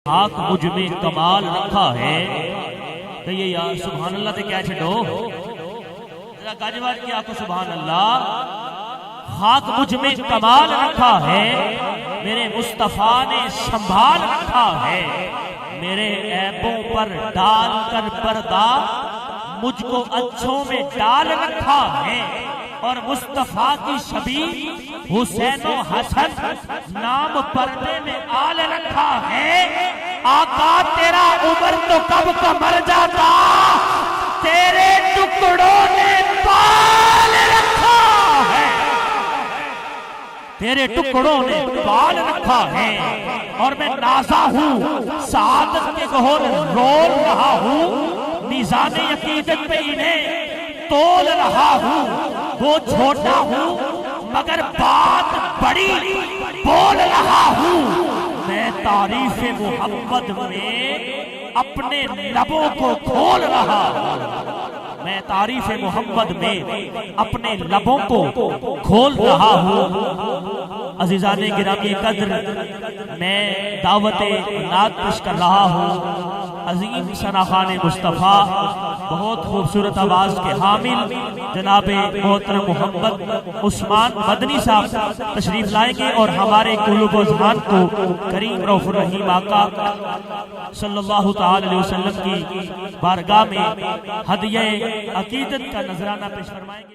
خاک مجھ میں کمال رکھا ہے کہ یہ یا سبحان اللہ تے کیا چھڑو ذرا گاجوات کیا کو سبحان اللہ خاک مجھ میں کمال رکھا ہے میرے مصطفیٰ نے سنبھال رکھا ہے میرے عیبوں پر ڈال کر پردہ مجھ کو اچھوں میں ڈال رکھا ہے اور مصطفیٰ کی شبیہ حسین و حسن نام پردے میں آل رکھا ہے آقا تیرا عمر تو کب کا مر جاتا تیرے ٹکڑوں نے پال رکھا ہے تیرے ٹکڑوں نے پال رکھا ہے اور میں نازا ہوں سعادت کے گہر رول رہا ہوں میزان عقیدت پہ انہیں تول رہا ہوں وہ چھوٹا ہوں مگر بات بڑی بول رہا ہوں میں تعریف محمد میں اپنے لبوں کو کھول رہا ہوں میں تعریف محمد میں اپنے لبوں کو کھول رہا ہوں عزیزان گرامی قدر میں دعوت نعت پیش کر رہا ہوں عظیم ثناخوان مصطفیٰ بہت خوبصورت آواز کے حامل جناب محترم محمد عثمان مدنی صاحب تشریف لائیں گے اور ہمارے قلوب و اذہان کو کریم رؤوف الرحیم آقا صلی اللہ تعالی علیہ وسلم کی بارگاہ میں ہدیہ عقیدت کا نذرانہ پیش فرمائیں گے